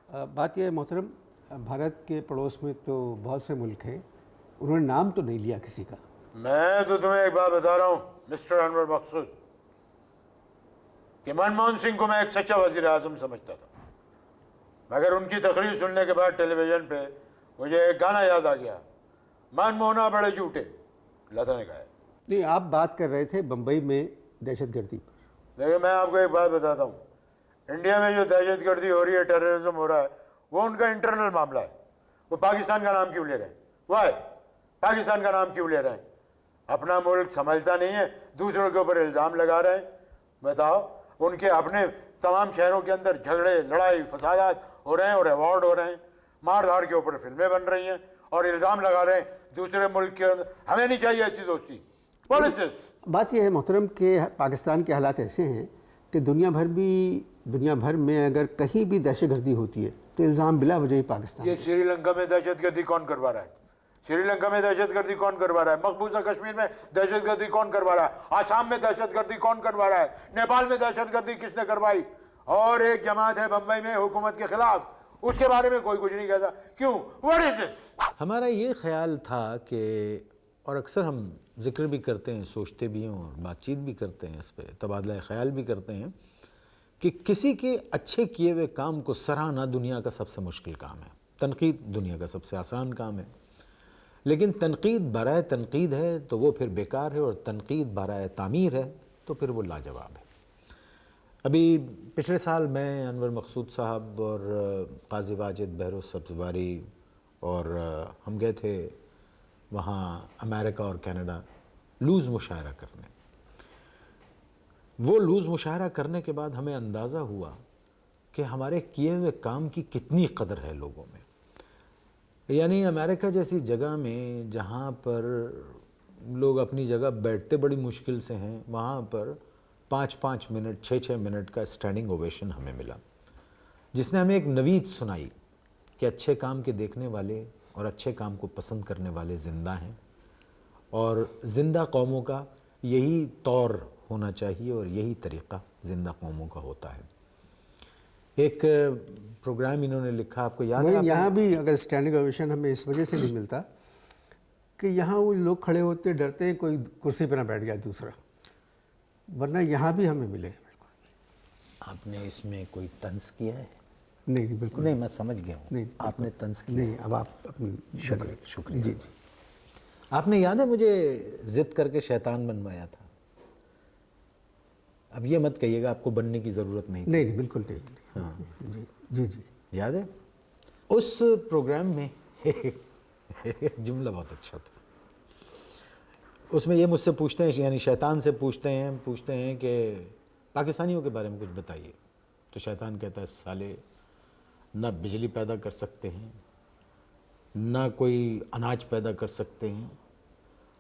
Speaker 2: बात यह है मोहतरम, भारत के पड़ोस में तो बहुत से मुल्क हैं, उन्होंने नाम तो नहीं लिया किसी का।
Speaker 3: मैं तो तुम्हें एक बात बता रहा हूँ मिस्टर अनवर मकसूद, कि मनमोहन सिंह को मैं एक सच्चा वजीर आजम समझता था, मगर उनकी तकरीर सुनने के बाद टेलीविजन पे मुझे एक गाना याद आ गया, मनमोहना बड़े झूठे, लता ने गाया।
Speaker 2: नहीं, आप बात कर रहे थे बम्बई में दहशतगर्दी पर।
Speaker 3: देखिए मैं आपको एक बात बताता हूँ, इंडिया में जो दहशतगर्दी हो रही है, टेररिज्म हो रहा है, वो उनका इंटरनल मामला है। वो पाकिस्तान का नाम क्यों ले रहे हैं? वाई? पाकिस्तान का नाम क्यों ले रहे हैं? अपना मुल्क समझता नहीं है, दूसरों के ऊपर इल्ज़ाम लगा रहे हैं। बताओ, उनके अपने तमाम शहरों के अंदर झगड़े, लड़ाई, फसादात हो रहे हैं और अवार्ड हो रहे हैं, मार धाड़ के ऊपर फिल्में बन रही हैं और इल्ज़ाम लगा रहे हैं दूसरे मुल्क के अंदर। हमें नहीं चाहिए ऐसी दोस्ती। What is this?
Speaker 2: बात यह है मोहतरम कि पाकिस्तान के हालात ऐसे हैं कि दुनिया भर में अगर कहीं भी दहशतगर्दी होती है तो इल्ज़ाम बिला वजह ही पाकिस्तान।
Speaker 3: ये श्रीलंका में दहशतगर्दी कौन करवा रहा है? श्रीलंका में दहशतगर्दी कौन करवा रहा है? मकबूजा कश्मीर में दहशतगर्दी कौन करवा रहा है? आसाम में दहशतगर्दी कौन करवा रहा है? नेपाल में दहशतगर्दी किसने करवाई? और एक जमात है बम्बई में हुकूमत के खिलाफ, उसके बारे में कोई कुछ नहीं कहता। क्यों? What is this?
Speaker 1: हमारा ये ख्याल था कि, और अक्सर हम जिक्र भी करते हैं, सोचते भी हैं और बातचीत भी करते हैं, इस पर तबादला ख्याल भी करते हैं कि किसी के अच्छे किए हुए काम को सराहना दुनिया का सबसे मुश्किल काम है, तनकीद दुनिया का सबसे आसान काम है। लेकिन तनकीद बराए तनकीद है तो वो फिर बेकार है, और तनकीद बराए तामीर है तो फिर वो लाजवाब है। अभी पिछले साल मैं, अनवर मकसूद साहब और काजी वाजिद बहरोज़ सब्ज़वारी और हम गए थे वहाँ अमेरिका और कनाडा लूज़ मुशायरा करने। वो लूज़ मुशायरा करने के बाद हमें अंदाज़ा हुआ कि हमारे किए हुए काम की कितनी कदर है लोगों में। यानी अमेरिका जैसी जगह में जहाँ पर लोग अपनी जगह बैठते बड़ी मुश्किल से हैं, वहाँ पर 5-5 मिनट 6-6 मिनट का स्टैंडिंग ओवेशन हमें मिला, जिसने हमें एक नवीद सुनाई कि अच्छे काम के देखने वाले और अच्छे काम को पसंद करने वाले ज़िंदा हैं, और ज़िंदा कौमों का यही तौर होना चाहिए और यही तरीक़ा ज़िंदा कौमों का होता है। एक प्रोग्राम इन्होंने लिखा, आपको याद है?
Speaker 2: यहाँ भी अगर स्टैंडिंग ओवेशन हमें इस वजह से नहीं मिलता कि यहाँ वो लोग खड़े होते डरते हैं कोई कुर्सी पर ना बैठ जाए दूसरा, वरना यहाँ भी हमें मिले। बिल्कुल।
Speaker 1: आपने इसमें कोई तंज किया है?
Speaker 2: नहीं, बिल्कुल
Speaker 1: नहीं, मैं समझ गया हूँ।
Speaker 2: नहीं,
Speaker 1: आपने तंज किया
Speaker 2: नहीं। अब आप अपनी
Speaker 1: शुक्रिया।
Speaker 2: जी जी।
Speaker 1: आपने याद है मुझे ज़िद करके शैतान बनवाया था? अब ये मत कहिएगा आपको बनने की ज़रूरत नहीं थी।
Speaker 2: नहीं, बिल्कुल नहीं।
Speaker 1: हाँ
Speaker 2: जी जी जी।
Speaker 1: याद है? उस प्रोग्राम में एक जुमला बहुत अच्छा था। उसमें ये मुझसे पूछते हैं, यानी शैतान से पूछते हैं कि पाकिस्तानियों के बारे में कुछ बताइए। तो शैतान कहता है, साले ना बिजली पैदा कर सकते हैं, ना कोई अनाज पैदा कर सकते हैं,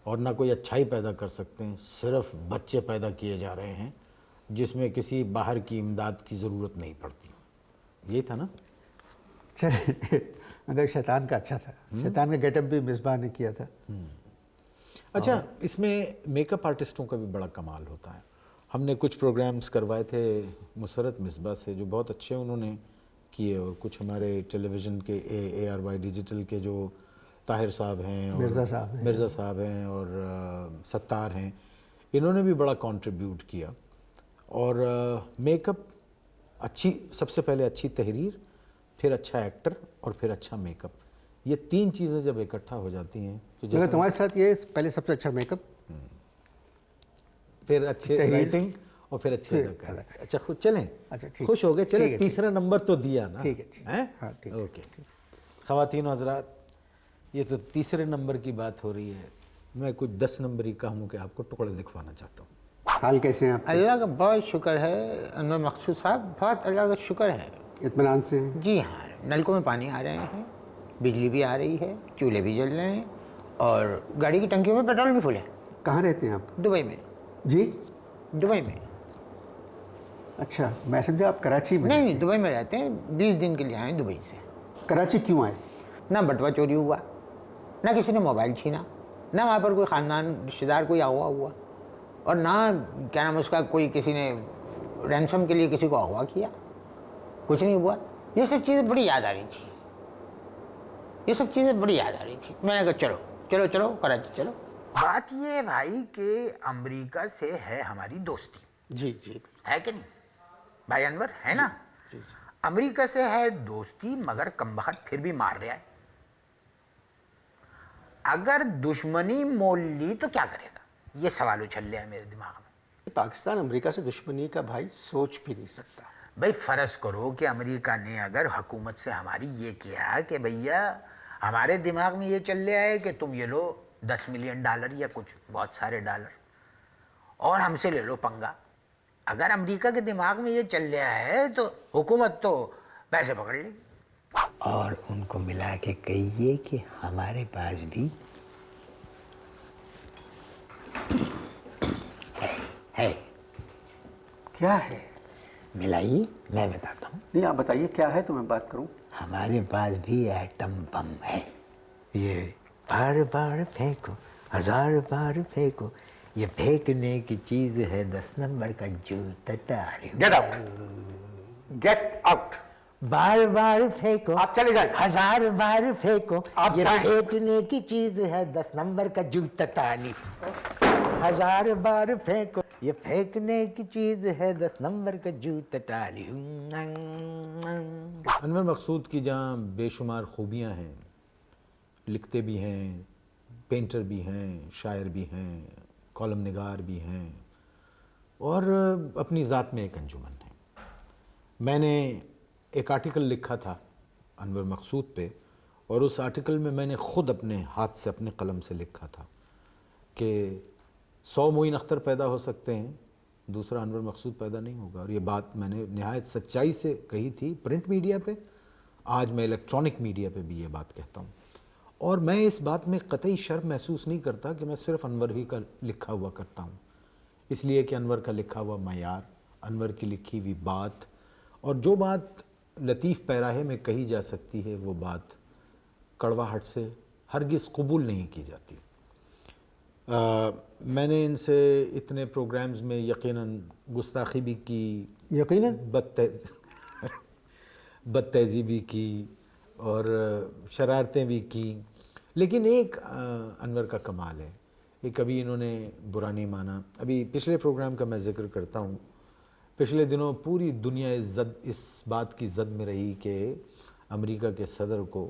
Speaker 1: और ना कोई अच्छाई पैदा कर सकते हैं। सिर्फ बच्चे पैदा किए जा रहे हैं जिसमें किसी बाहर की इमदाद की ज़रूरत नहीं पड़ती। ये था ना?
Speaker 2: चलिए, मगर शैतान का अच्छा था, शैतान का गेटअप भी मिसबाह ने किया था।
Speaker 1: अच्छा, इसमें मेकअप आर्टिस्टों का भी बड़ा कमाल होता है। हमने कुछ प्रोग्राम्स करवाए थे मुसरत मिसबा से जो बहुत अच्छे उन्होंने किए, और कुछ हमारे टेलीविज़न के ARY डिजिटल के जो ताहिर साहब हैं और मिर्ज़ा साहब हैं और सत्तार हैं, इन्होंने भी बड़ा कंट्रीब्यूट किया। और मेकअप अच्छी, सबसे पहले अच्छी तहरीर, फिर अच्छा एक्टर और फिर अच्छा मेकअप, ये 3 चीज़ें जब इकट्ठा हो जाती हैं तो
Speaker 2: मगर तुम्हारे साथ ये पहले सबसे अच्छा मेकअप,
Speaker 1: फिर अच्छे राइटिंग और फिर अच्छे अदाकारी। अच्छा, खुद चलें,
Speaker 2: अच्छा ठीक,
Speaker 1: खुश हो गए, चलें,
Speaker 2: ठीक है,
Speaker 1: तीसरा नंबर तो दिया ना।
Speaker 2: ठीक है, ठीक है,
Speaker 1: हैं?
Speaker 2: हाँ, ठीक है,
Speaker 1: ओके। ख़वातीन हज़रात, ये तो तीसरे नंबर की बात हो रही है, मैं कुछ 10 नंबरी का हूँ कि आपको टुकड़े दिखवाना चाहता हूँ।
Speaker 4: हाल कैसे हैं आप?
Speaker 8: अल्लाह का बहुत शुक्र है अनवर मकसूद साहब, बहुत अल्लाह का शुक्र है।
Speaker 4: इत्मीनान से हैं?
Speaker 8: जी हाँ, नलकों में पानी आ रहे हैं, बिजली भी आ रही है, चूल्हे भी जल रहे हैं और गाड़ी की टंकियों में पेट्रोल भी फुल है।
Speaker 4: कहाँ रहते हैं आप?
Speaker 8: दुबई में।
Speaker 4: जी?
Speaker 8: दुबई में?
Speaker 4: अच्छा, मैं समझा आप कराची में।
Speaker 8: नहीं, दुबई में रहते हैं, 20 दिन के लिए आए दुबई से।
Speaker 4: कराची क्यों आए?
Speaker 8: ना बटवा चोरी हुआ, ना किसी ने मोबाइल छीना, ना वहाँ पर कोई ख़ानदान रिश्तेदार कोई अगवा हुआ, और ना क्या नाम उसका कोई किसी ने रैंसम के लिए किसी को अगवा किया, कुछ नहीं हुआ। ये सब चीज़ें बड़ी याद आ रही थी, ये सब चीज़ें बड़ी याद आ रही थी। मैंने कहा चलो चलो चलो कराची चलो।
Speaker 10: बात ये है भाई कि अमेरिका से है हमारी दोस्ती,
Speaker 2: जी जी,
Speaker 10: है कि नहीं भाई अनवर, है ना? अमेरिका से है दोस्ती, मगर कमबख्त फिर भी मार रहा है। अगर दुश्मनी मोल ली तो क्या करेगा, ये सवाल उछल रहा है मेरे दिमाग में।
Speaker 2: पाकिस्तान अमेरिका से दुश्मनी का भाई सोच भी नहीं सकता।
Speaker 10: भाई फ़र्ज करो कि अमेरिका ने अगर हुकूमत से हमारी ये किया कि भैया हमारे दिमाग में ये चल रहा है कि तुम ये लो $10 मिलियन या कुछ बहुत सारे डॉलर और हमसे ले लो पंगा। अगर अमेरिका के दिमाग में ये चल रहा है तो हुकूमत तो पैसे पकड़ लेगी
Speaker 5: और उनको मिला के कहिए कि हमारे पास भी है।
Speaker 4: क्या है?
Speaker 5: मिलाइए, मैं बताता हूँ।
Speaker 4: नहीं, आप बताइए क्या है तो मैं बात करूँ।
Speaker 5: हमारे पास भी एटम बम है। ये बार बार फेंको, 1000 बार फेंको, ये फेंकने की चीज़ है 10 नंबर का जूता तारी।
Speaker 2: Get out, get out.
Speaker 5: बार बार फेंको,
Speaker 2: आप चले जाइए।
Speaker 5: 1000 बार फेंको,
Speaker 2: आप
Speaker 5: ये
Speaker 2: जाएं।
Speaker 5: फेंकने की चीज़ है 10 नंबर का जूता ताली। 1000 बार फेंको, ये फेंकने की चीज़ है 10 नंबर का जूता ताली।
Speaker 1: अनवर मकसूद की जहाँ बेशुमार खूबियाँ हैं, लिखते भी हैं, पेंटर भी हैं, शायर भी हैं, कॉलम निगार भी हैं, और अपनी ज़ात में एक अंजुमन है। मैंने एक आर्टिकल लिखा था अनवर मकसूद पे, और उस आर्टिकल में मैंने ख़ुद अपने हाथ से, अपने कलम से लिखा था कि 100 मोइन अख्तर पैदा हो सकते हैं, दूसरा अनवर मकसूद पैदा नहीं होगा। और ये बात मैंने निहायत सच्चाई से कही थी प्रिंट मीडिया पे, आज मैं इलेक्ट्रॉनिक मीडिया पे भी ये बात कहता हूँ। और मैं इस बात में कतई शर्म महसूस नहीं करता कि मैं सिर्फ़ अनवर ही का लिखा हुआ करता हूँ, इसलिए कि अनवर का लिखा हुआ मयार, अनवर की लिखी हुई बात, और जो बात लतीफ़ पैराहे में कही जा सकती है वो बात कड़वाहट से हरगिज़ कबूल नहीं की जाती। मैंने इनसे इतने प्रोग्राम्स में यकीनन गुस्ताखी भी की,
Speaker 2: यकीनन
Speaker 1: बदतहज़ीबी की और शरारतें भी की, लेकिन एक अनवर का कमाल है, ये कभी इन्होंने बुरा नहीं माना। अभी पिछले प्रोग्राम का मैं ज़िक्र करता हूँ, पिछले दिनों पूरी दुनिया इस बात की ज़द में रही कि अमेरिका के सदर को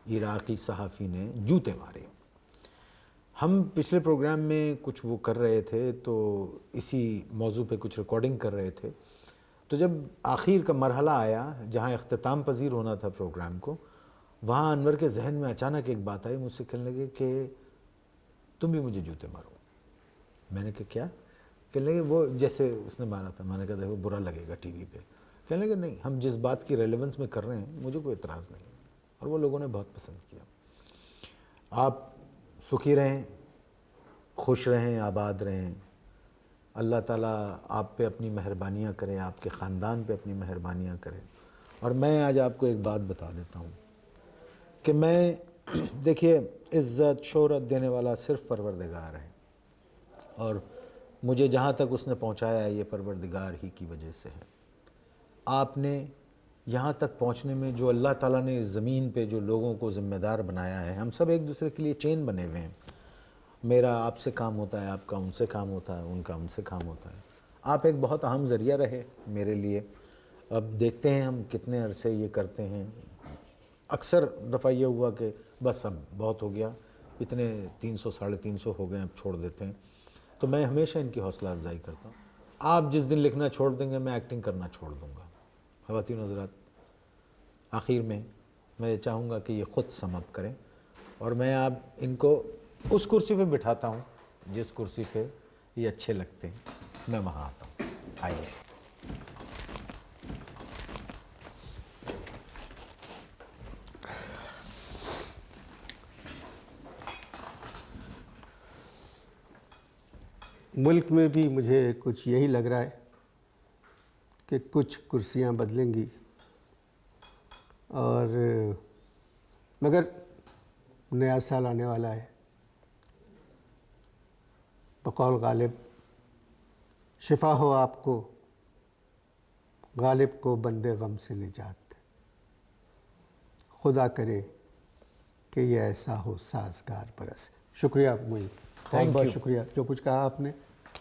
Speaker 1: इराक़ी सहाफ़ी ने जूते मारे। हम पिछले प्रोग्राम में कुछ वो कर रहे थे, तो इसी मौजू पे कुछ रिकॉर्डिंग कर रहे थे, तो जब आखिर का मरहला आया जहाँ इख्तिताम पजीर होना था प्रोग्राम को, वहाँ अनवर के जहन में अचानक एक बात आई, मुझसे कहने लगे कि तुम भी मुझे जूते मारो। मैंने कहा क्या? कहने लगे वो जैसे उसने मारा था। मैंने कहा देखो बुरा लगेगा टीवी पे। कहने लगे नहीं, हम जिस बात की रेलेवेंस में कर रहे हैं मुझे कोई एतराज़ नहीं। और वो लोगों ने बहुत पसंद किया। आप सुखी रहें, खुश रहें, आबाद रहें, अल्लाह ताला आप पे अपनी मेहरबानियाँ करे, आपके ख़ानदान पे अपनी मेहरबानियाँ करे, اور میں آج آپ کو ایک بات بتا دیتا ہوں کہ میں دیکھیے عزت شہرت دینے والا صرف پروردگار ہے، اور مجھے جہاں تک اس نے پہنچایا ہے یہ پروردگار ہی کی وجہ سے ہے۔ آپ نے یہاں تک پہنچنے میں جو اللہ تعالیٰ نے اس زمین پہ جو لوگوں کو ذمہ دار بنایا ہے، ہم سب ایک دوسرے کے لیے چین بنے ہوئے ہیں۔ میرا آپ سے کام ہوتا ہے، آپ کا ان سے کام ہوتا ہے، ان کا ہم سے کام ہوتا ہے۔ آپ ایک بہت اہم ذریعہ رہے میرے لیے۔ اب دیکھتے ہیں ہم کتنے عرصے یہ کرتے ہیں۔ اکثر دفعہ یہ ہوا کہ بس اب بہت ہو گیا، اتنے 300 350 ہو گئے، اب چھوڑ دیتے ہیں۔ تو میں ہمیشہ ان کی حوصلہ افزائی کرتا ہوں۔ آپ جس دن لکھنا چھوڑ دیں گے میں ایکٹنگ کرنا چھوڑ دوں گا۔ خواتین حضرات، آخر میں میں چاہوں گا کہ یہ خود سم اپ کریں، اور میں آپ ان کو اس کرسی پہ بٹھاتا ہوں جس کرسی پہ یہ اچھے لگتے ہیں، میں وہاں آتا ہوں۔ آئیے۔
Speaker 2: ملک میں بھی مجھے کچھ یہی لگ رہا ہے کہ کچھ کرسیاں بدلیں گی، اور مگر نیا سال آنے والا ہے۔ بقول غالب شفا ہو آپ کو، غالب کو بندے غم سے نجات، خدا کرے کہ یہ ایسا ہو سازگار برس۔ شکریہ معین، بہت بہت شکریہ۔ جو کچھ کہا آپ نے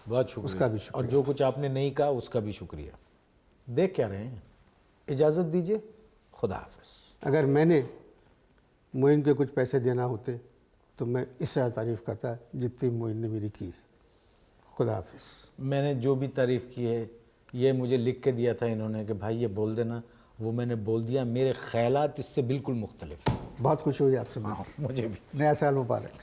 Speaker 1: بہت شکریہ،
Speaker 2: اس کا بھی شکریہ،
Speaker 1: اور جو کچھ آپ نے نہیں کہا اس کا بھی شکریہ۔ دیکھ کیا رہے ہیں؟ اجازت دیجیے، خدا حافظ۔
Speaker 2: اگر میں نے معین کے کچھ پیسے دینا ہوتے تو میں اس سے تعریف کرتا جتنی معین نے میری کی ہے۔ خدا حافظ۔
Speaker 1: میں نے جو بھی تعریف کی ہے یہ مجھے لکھ کے دیا تھا انہوں نے کہ بھائی یہ بول دینا، وہ میں نے بول دیا۔ میرے خیالات اس سے بالکل مختلف ہیں۔
Speaker 2: بہت خوشی ہوئی آپ سے،
Speaker 1: مجھے بھی۔
Speaker 2: نیا سال مبارک۔